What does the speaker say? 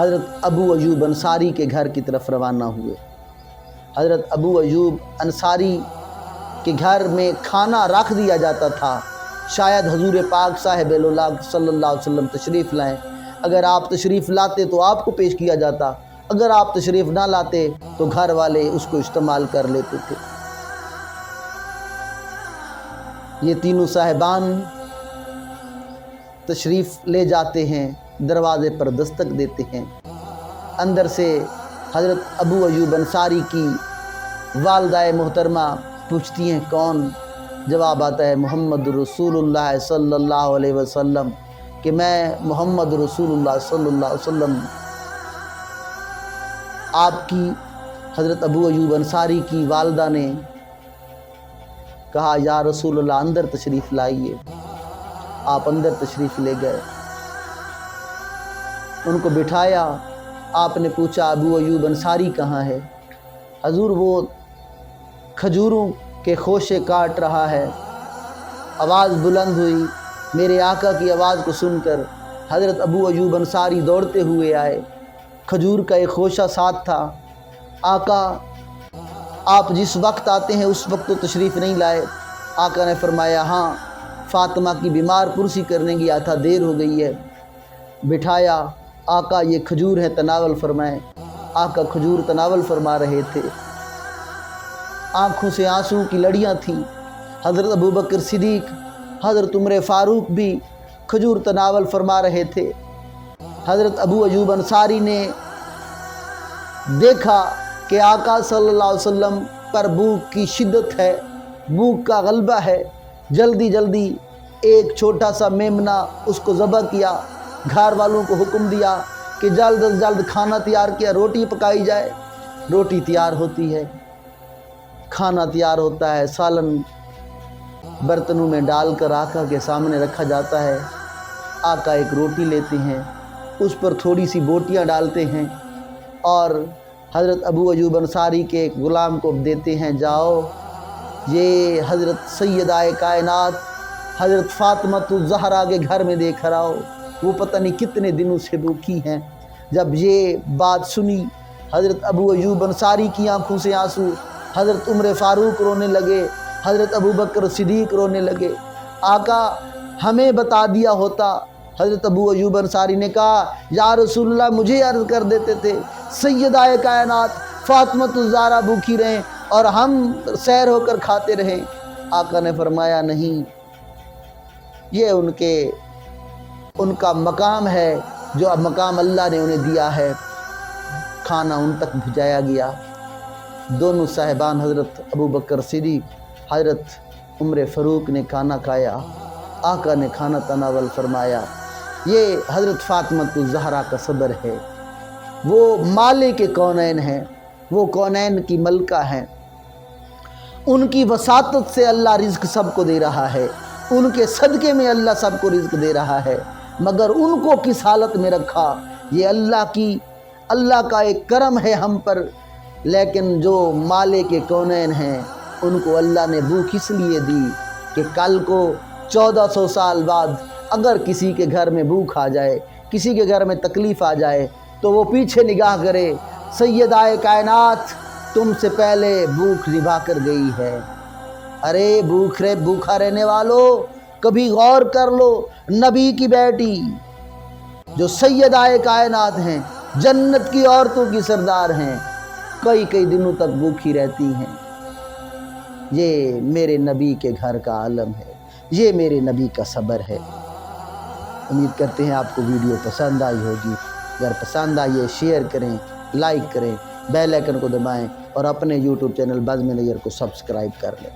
حضرت ابو ایوب انصاری کے گھر کی طرف روانہ ہوئے۔ حضرت ابو ایوب انصاری کے گھر میں کھانا رکھ دیا جاتا تھا، شاید حضور پاک صاحب اللہ صلی اللہ علیہ وسلم تشریف لائیں۔ اگر آپ تشریف لاتے تو آپ کو پیش کیا جاتا، اگر آپ تشریف نہ لاتے تو گھر والے اس کو استعمال کر لیتے تھے۔ یہ تینوں صاحبان تشریف لے جاتے ہیں، دروازے پر دستک دیتے ہیں۔ اندر سے حضرت ابو ایوب انصاری کی والدہ محترمہ پوچھتی ہیں کون؟ جواب آتا ہے محمد رسول اللہ صلی اللہ علیہ وسلم، کہ میں محمد رسول اللہ صلی اللہ علیہ وسلم آپ کی حضرت ابو ایوب انصاری کی والدہ نے کہا یا رسول اللہ اندر تشریف لائیے۔ آپ اندر تشریف لے گئے، ان کو بٹھایا۔ آپ نے پوچھا ابو ایوب انصاری کہاں ہے؟ حضور وہ کھجوروں کے خوشے کاٹ رہا ہے۔ آواز بلند ہوئی، میرے آقا کی آواز کو سن کر حضرت ابو ایوب انصاری دوڑتے ہوئے آئے۔ کھجور کا ایک خوشہ ساتھ تھا۔ آقا آپ جس وقت آتے ہیں اس وقت تو تشریف نہیں لائے۔ آقا نے فرمایا ہاں فاطمہ کی بیمار پرسی کرنے گیا تھا، دیر ہو گئی ہے۔ بٹھایا، آقا یہ کھجور ہے تناول فرمائیں۔ آقا کھجور تناول فرما رہے تھے، آنکھوں سے آنسو کی لڑیاں تھیں۔ حضرت ابوبکر صدیق، حضرت عمر فاروق بھی کھجور تناول فرما رہے تھے۔ حضرت ابو ایوب انصاری نے دیکھا کہ آقا صلی اللہ علیہ وسلم پر بھوک کی شدت ہے، بھوک کا غلبہ ہے۔ جلدی جلدی ایک چھوٹا سا میمنہ اس کو ذبح کیا، گھر والوں کو حکم دیا کہ جلد از جلد کھانا تیار کیا، روٹی پکائی جائے۔ روٹی تیار ہوتی ہے، کھانا تیار ہوتا ہے، سالن برتنوں میں ڈال کر آقا کے سامنے رکھا جاتا ہے۔ آقا ایک روٹی لیتے ہیں، اس پر تھوڑی سی بوٹیاں ڈالتے ہیں اور حضرت ابو ایوب انصاری کے ایک غلام کو دیتے ہیں، جاؤ یہ حضرت سیدہ کائنات حضرت فاطمہ الزہرا کے گھر میں دے کر آؤ، وہ پتہ نہیں کتنے دنوں سے بھوکی ہیں۔ جب یہ بات سنی حضرت ابو ایوب انصاری کی آنکھوں سے آنسو، حضرت عمر فاروق رونے لگے، حضرت ابوبکر صدیق رونے لگے۔ آقا ہمیں بتا دیا ہوتا۔ حضرت ابو ایوب انصاری نے کہا یا رسول اللہ مجھے عرض کر دیتے تھے، سیدہ کائنات فاطمہ الزہرا بھوکی رہیں اور ہم سیر ہو کر کھاتے رہیں۔ آقا نے فرمایا نہیں، یہ ان کا مقام ہے، جو مقام اللہ نے انہیں دیا ہے۔ کھانا ان تک بھجایا گیا۔ دونوں صاحبان حضرت ابوبکر صدیق حضرت عمر فاروق نے کھانا کھایا، آقا نے کھانا تناول فرمایا۔ یہ حضرت فاطمہ الزہرا کا صبر ہے۔ وہ مالک کونین ہیں، وہ کونین کی ملکہ ہیں۔ ان کی وساطت سے اللہ رزق سب کو دے رہا ہے، ان کے صدقے میں اللہ سب کو رزق دے رہا ہے، مگر ان کو کس حالت میں رکھا، یہ اللہ کا ایک کرم ہے ہم پر۔ لیکن جو مالک کونین ہیں ان کو اللہ نے بھوک اس لیے دی کہ کل کو 1400 سال بعد اگر کسی کے گھر میں بھوک آ جائے، کسی کے گھر میں تکلیف آ جائے تو وہ پیچھے نگاہ کرے، سیدہ کائنات تم سے پہلے بھوک نبھا کر گئی ہے۔ ارے بھوکا رہنے والو، کبھی غور کر لو، نبی کی بیٹی جو سیدہ کائنات ہیں، جنت کی عورتوں کی سردار ہیں، کئی دنوں تک بھوکی رہتی ہیں۔ یہ میرے نبی کے گھر کا عالم ہے، یہ میرے نبی کا صبر ہے۔ امید کرتے ہیں آپ کو ویڈیو پسند آئی ہوگی۔ اگر پسند آئی ہے شیئر کریں، لائک کریں، بیل آئیکن کو دبائیں اور اپنے یوٹیوب چینل بزم نیر کو سبسکرائب کر لیں۔